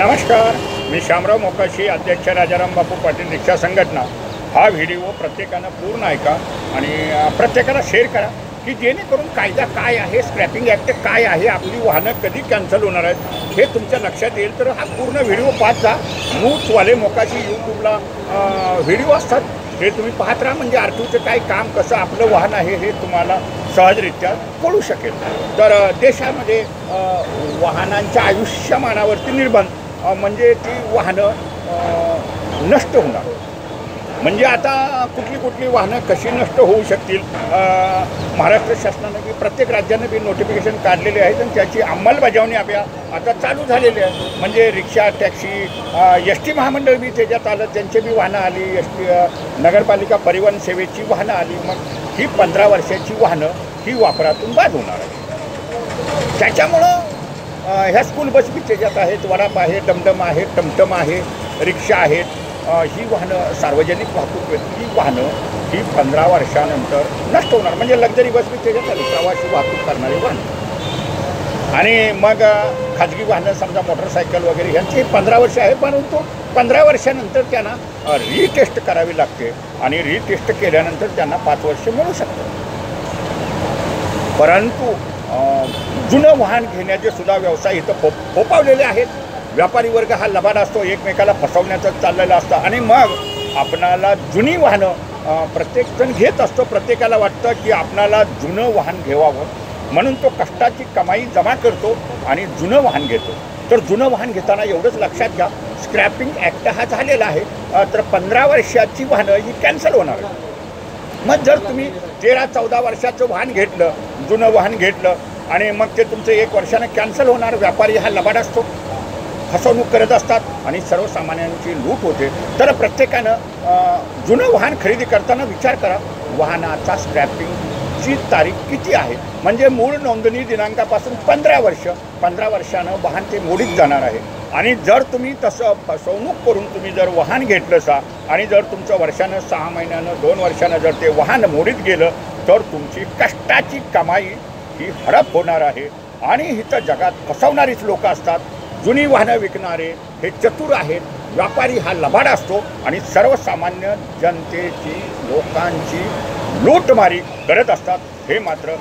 नमस्कार, मी शामराव मोकाशी, अध्यक्ष राजाराम बापू पाटील रिक्षा संघटना। हा व्हिडिओ प्रत्येकानं पूर्ण ऐका आणि प्रत्येकाला शेअर करा की जेणेकरून कायदा काय आहे, स्क्रॅपिंग ॲक्ट काय आहे, आपली वाहनं कधी कॅन्सल होणार आहेत हे तुमच्या लक्षात येईल। तर हा पूर्ण व्हिडिओ पाहत जा। मूचवाले मोकाशी यूट्यूबला व्हिडिओ असतात, हे तुम्ही पाहत राहा, म्हणजे आरटीओचं काय काम, कसं आपलं वाहन आहे हे तुम्हाला सहजरित्या कळू शकेल। तर देशामध्ये वाहनांच्या आयुष्यमानावरती निर्बंध म्हणजे ती वाहनं नष्ट होणार। म्हणजे आता कुठली वाहनं कशी नष्ट होऊ शकतील, महाराष्ट्र शासनानं बी प्रत्येक राज्यानं बी नोटिफिकेशन काढलेले आहेत आणि त्याची अंमलबजावणी आता चालू झालेली आहे। म्हणजे रिक्षा, टॅक्सी, एस टी महामंडळ बी त्याच्यात आलं, त्यांची बी वाहनं आली, एस टी नगरपालिका परिवहन सेवेची वाहनं आली। मग ही 15 वर्षाची वाहनं ही वापरातून बाद होणार आहे। त्याच्यामुळं ह्या स्कूल बस बी त्याच्यात आहेत, वडाप आहे, डमडम आहे, टमटम आहे, रिक्षा आहेत। ही वाहनं सार्वजनिक वाहतूक ही वाहनं ही 15 वर्षानंतर नष्ट होणार। म्हणजे लक्झरी बस बी त्याच्यात आली, प्रवासी वाहतूक करणारी वाहनं। आणि मग खाजगी वाहनं समजा मोटरसायकल वगैरे यांची 15 वर्ष आहे, परंतु 15 वर्षानंतर त्यांना रिटेस्ट करावी लागते आणि रिटेस्ट केल्यानंतर त्यांना 5 वर्ष मिळू शकतात। परंतु जुनं वाहन घेण्याचे सुद्धा व्यवसाय इथं फोपावलेले आहेत। व्यापारी वर्ग हा लबाड असतो, एकमेकाला फसवण्याचं चाललेलं असतं आणि मग आपणाला जुनी वाहनं प्रत्येकजण घेत असतो। प्रत्येकाला वाटतं की आपणाला जुनं वाहन घ्यावं, म्हणून तो कष्टाची कमाई जमा करतो आणि जुनं वाहन घेतो। तर जुनं वाहन घेताना एवढंच लक्षात घ्या, स्क्रॅपिंग ॲक्ट हा झालेला आहे, तर 15 वर्षाची वाहनं ही कॅन्सल होणार आहे। मग जर तुम्ही 13-14 वर्षाचं वाहन घेतलं, जुनं वाहन घेतलं आणि मग ते तुमचं 1 वर्षानं कॅन्सल होणार। व्यापारी हा लबाड असतो, फसवणूक करत असतात आणि सर्वसामान्यांची लूट होते। तर प्रत्येकानं जुनं वाहन खरेदी करताना विचार करा, वाहनाचा स्क्रॅपिंगची तारीख किती आहे। म्हणजे मूळ नोंदणी दिनांकापासून 15 वर्षानं वाहन ते मोडीत जाणार आहे। आणि जर तुम्ही तसं फसवणूक करून तुम्ही जर वाहन घेतलं सा आणि जर तुमचं वर्षानं, 6 महिन्यानं, 2 वर्षानं जर ते वाहन मोडीत गेलं तर तुमची कष्टाची कमाई ही हडप होणार आहे। आणि इथं जगात फसवणारीच लोक असतात। जुनी वाहनं विकणारे हे चतुर आहेत, व्यापारी हा लबाड असतो आणि सर्वसामान्य जनतेची, लोकांची लूटमारी करत असतात, हे मात्र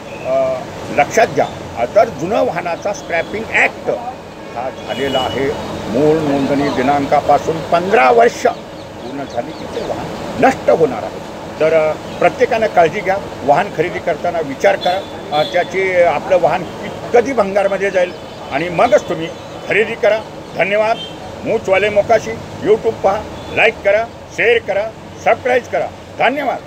लक्षात घ्या। तर जुनं वाहनाचा स्क्रॅपिंग ॲक्ट हा झालेला आहे, मूळ नोंदणी दिनांकापासून 15 वर्ष पूर्ण झाली की ते वाहन नष्ट होणार आहे। तर प्रत्येकानं काळजी घ्या, वाहन खरेदी करताना विचार करा, त्याची आपलं वाहन कधी भंगारमध्ये जाईल आणि मगच तुम्ही खरेदी करा। धन्यवाद। मूचवाले मोकाशी यूट्यूब पहा, लाईक करा, शेअर करा, सबस्क्राईब करा। धन्यवाद।